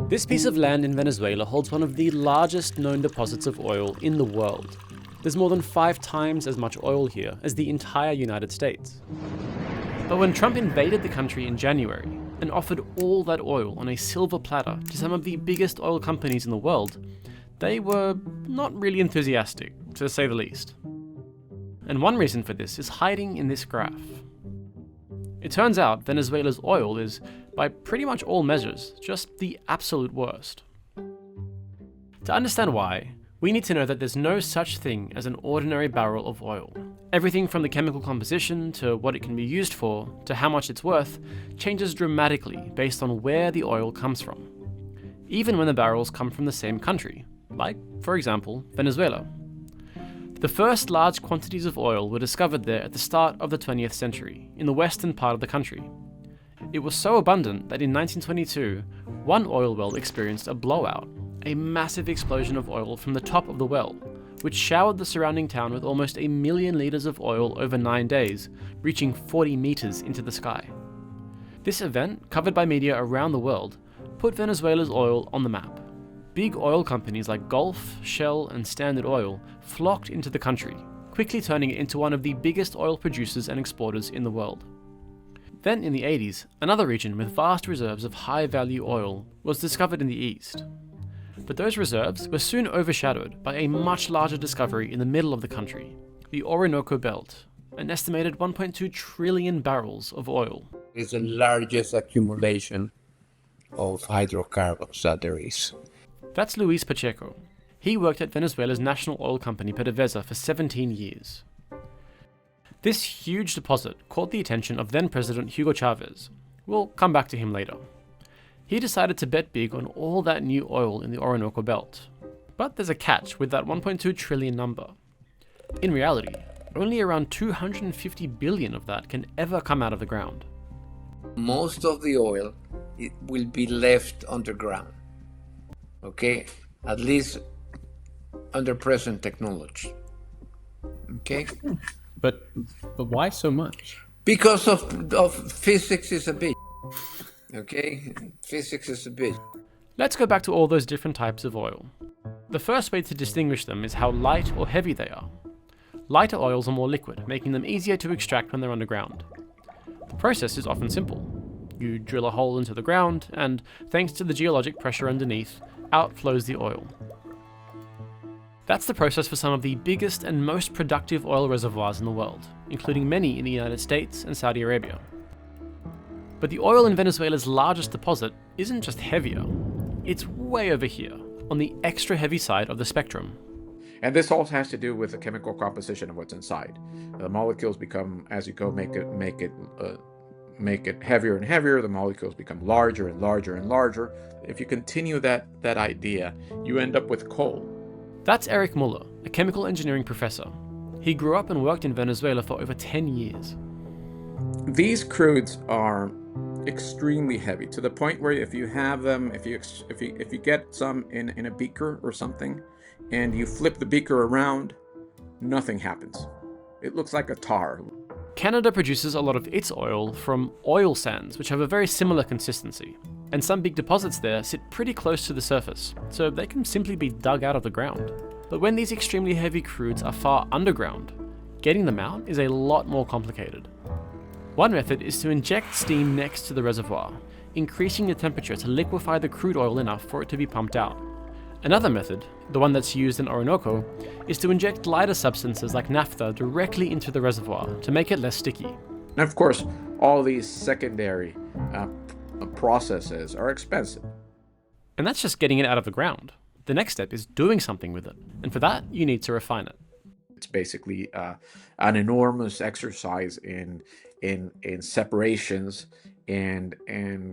This piece of land in Venezuela holds one of the largest known deposits of oil in the world. There's more than 5 times as much oil here as the entire United States. But when Trump invaded the country in January and offered all that oil on a silver platter to some of the biggest oil companies in the world, they were not really enthusiastic, to say the least. And one reason for this is hiding in this graph. It turns out Venezuela's oil is, by pretty much all measures, just the absolute worst. To understand why, we need to know that there's no such thing as an ordinary barrel of oil. Everything from the chemical composition to what it can be used for to how much it's worth changes dramatically based on where the oil comes from. Even when the barrels come from the same country, like, for example, Venezuela. The first large quantities of oil were discovered there at the start of the 20th century, in the western part of the country. It was so abundant that in 1922, one oil well experienced a blowout, a massive explosion of oil from the top of the well, which showered the surrounding town with almost 1 million litres of oil over 9 days, reaching 40 metres into the sky. This event, covered by media around the world, put Venezuela's oil on the map. Big oil companies like Gulf, Shell, and Standard Oil flocked into the country, quickly turning it into one of the biggest oil producers and exporters in the world. Then in the 80s, another region with vast reserves of high-value oil was discovered in the east. But those reserves were soon overshadowed by a much larger discovery in the middle of the country, the Orinoco Belt, an estimated 1.2 trillion barrels of oil. It's the largest accumulation of hydrocarbons that there is. That's Luis Pacheco. He worked at Venezuela's national oil company PDVSA for 17 years. This huge deposit caught the attention of then-President Hugo Chavez. We'll come back to him later. He decided to bet big on all that new oil in the Orinoco Belt. But there's a catch with that 1.2 trillion number. In reality, only around 250 billion of that can ever come out of the ground. Most of the oil it will be left underground. Okay, at least under present technology. Okay, but why so much? Because of physics is a bitch. Okay, physics is a bitch. Let's go back to all those different types of oil. The first way to distinguish them is how light or heavy they are. Lighter oils are more liquid, making them easier to extract when they're underground. The process is often simple. You drill a hole into the ground, and thanks to the geologic pressure underneath, out flows the oil. That's the process for some of the biggest and most productive oil reservoirs in the world, including many in the United States and Saudi Arabia. But the oil in Venezuela's largest deposit isn't just heavier, it's way over here, on the extra heavy side of the spectrum. And this also has to do with the chemical composition of what's inside. The molecules become, as you go, make it heavier and heavier. The molecules become larger and larger and larger. If you continue that idea, you end up with coal. That's Eric Muller, a chemical engineering professor. He grew up and worked in Venezuela for over 10 years. These crudes are extremely heavy, to the point where if you have them, if you get some in a beaker or something, and you flip the beaker around, nothing happens. It looks like a tar. Canada produces a lot of its oil from oil sands, which have a very similar consistency. And some big deposits there sit pretty close to the surface, so they can simply be dug out of the ground. But when these extremely heavy crudes are far underground, getting them out is a lot more complicated. One method is to inject steam next to the reservoir, increasing the temperature to liquefy the crude oil enough for it to be pumped out. Another method, the one that's used in Orinoco, is to inject lighter substances like naphtha directly into the reservoir to make it less sticky. And of course, all these secondary processes are expensive. And that's just getting it out of the ground. The next step is doing something with it, and for that, you need to refine it. It's basically an enormous exercise in separations and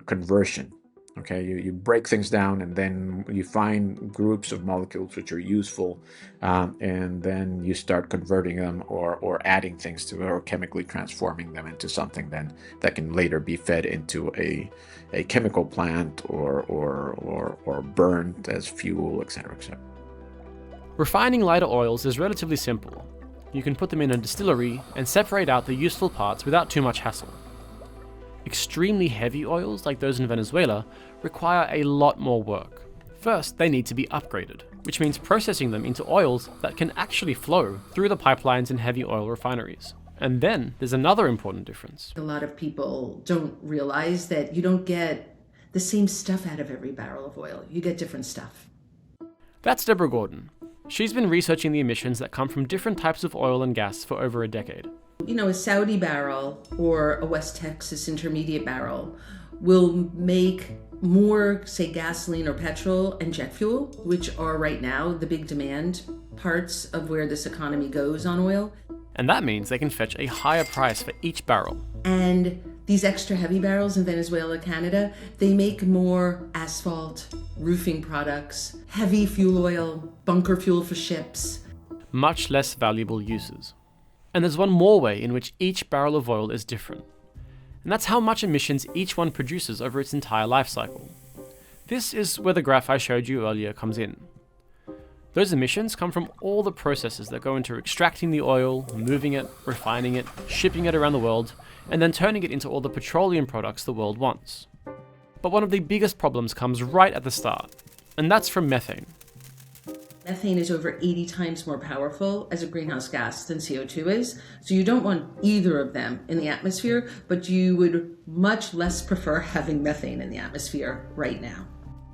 conversion. Okay, you break things down, and then you find groups of molecules which are useful, and then you start converting them or adding things to it, or chemically transforming them into something then that can later be fed into a chemical plant or burned as fuel, etc., etc. Refining lighter oils is relatively simple. You can put them in a distillery and separate out the useful parts without too much hassle. Extremely heavy oils, like those in Venezuela, require a lot more work. First, they need to be upgraded, which means processing them into oils that can actually flow through the pipelines in heavy oil refineries. And then there's another important difference. A lot of people don't realize that you don't get the same stuff out of every barrel of oil. You get different stuff. That's Deborah Gordon. She's been researching the emissions that come from different types of oil and gas for over a decade. You know, a Saudi barrel or a West Texas intermediate barrel will make more, say, gasoline or petrol and jet fuel, which are right now the big demand parts of where this economy goes on oil. And that means they can fetch a higher price for each barrel. And these extra heavy barrels in Venezuela, Canada, they make more asphalt, roofing products, heavy fuel oil, bunker fuel for ships. Much less valuable uses. And there's one more way in which each barrel of oil is different. And that's how much emissions each one produces over its entire life cycle. This is where the graph I showed you earlier comes in. Those emissions come from all the processes that go into extracting the oil, moving it, refining it, shipping it around the world, and then turning it into all the petroleum products the world wants. But one of the biggest problems comes right at the start, and that's from methane. Methane is over 80 times more powerful as a greenhouse gas than CO2 is. So you don't want either of them in the atmosphere, but you would much less prefer having methane in the atmosphere right now.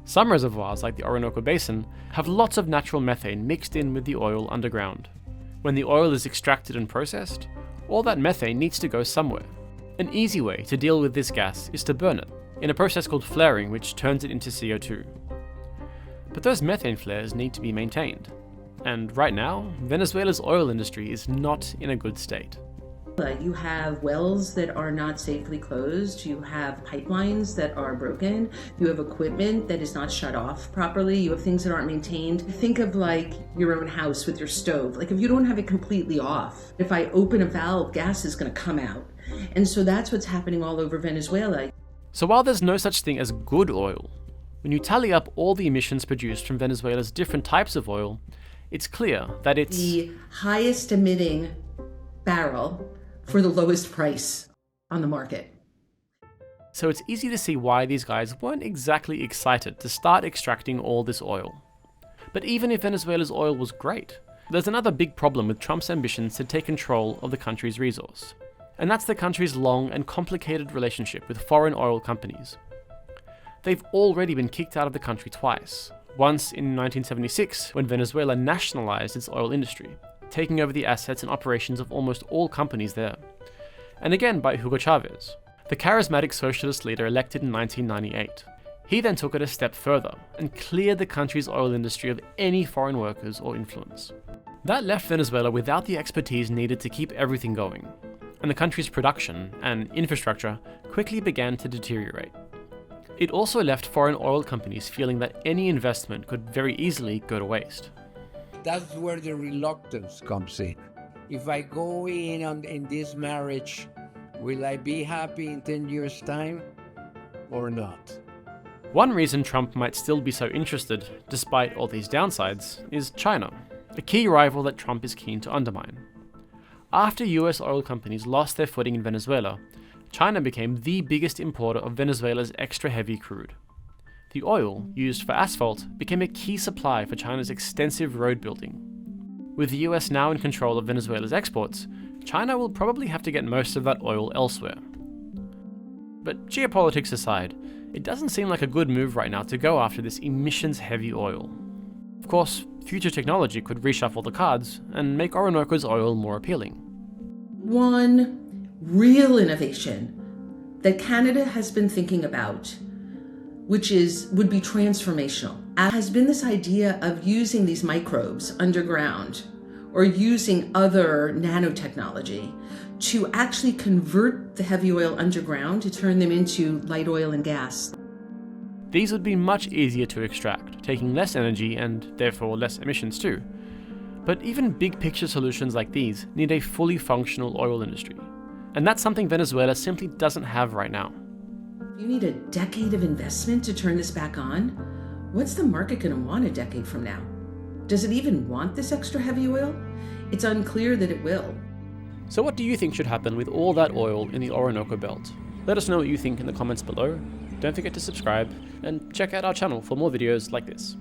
Some reservoirs, like the Orinoco Basin, have lots of natural methane mixed in with the oil underground. When the oil is extracted and processed, all that methane needs to go somewhere. An easy way to deal with this gas is to burn it, in a process called flaring, which turns it into CO2. But those methane flares need to be maintained. And right now, Venezuela's oil industry is not in a good state. You have wells that are not safely closed, you have pipelines that are broken, you have equipment that is not shut off properly, you have things that aren't maintained. Think of like your own house with your stove. Like if you don't have it completely off, if I open a valve, gas is going to come out. And so that's what's happening all over Venezuela. So while there's no such thing as good oil, when you tally up all the emissions produced from Venezuela's different types of oil, it's clear that it's the highest emitting barrel for the lowest price on the market. So it's easy to see why these guys weren't exactly excited to start extracting all this oil. But even if Venezuela's oil was great, there's another big problem with Trump's ambitions to take control of the country's resource. And that's the country's long and complicated relationship with foreign oil companies. They've already been kicked out of the country twice. Once in 1976, when Venezuela nationalized its oil industry, taking over the assets and operations of almost all companies there. And again by Hugo Chavez, the charismatic socialist leader elected in 1998. He then took it a step further and cleared the country's oil industry of any foreign workers or influence. That left Venezuela without the expertise needed to keep everything going, and the country's production and infrastructure quickly began to deteriorate. It also left foreign oil companies feeling that any investment could very easily go to waste. That's where the reluctance comes in. If I go in this marriage, will I be happy in 10 years' time or not? One reason Trump might still be so interested, despite all these downsides, is China, a key rival that Trump is keen to undermine. After US oil companies lost their footing in Venezuela, China became the biggest importer of Venezuela's extra heavy crude. The oil, used for asphalt, became a key supply for China's extensive road building. With the US now in control of Venezuela's exports, China will probably have to get most of that oil elsewhere. But geopolitics aside, it doesn't seem like a good move right now to go after this emissions-heavy oil. Of course, future technology could reshuffle the cards and make Orinoco's oil more appealing. One real innovation that Canada has been thinking about, which would be transformational, has been this idea of using these microbes underground or using other nanotechnology to actually convert the heavy oil underground to turn them into light oil and gas. These would be much easier to extract, taking less energy and therefore less emissions too. But even big picture solutions like these need a fully functional oil industry. And that's something Venezuela simply doesn't have right now. You need a decade of investment to turn this back on? What's the market going to want a decade from now? Does it even want this extra heavy oil? It's unclear that it will. So what do you think should happen with all that oil in the Orinoco Belt? Let us know what you think in the comments below. Don't forget to subscribe, and check out our channel for more videos like this.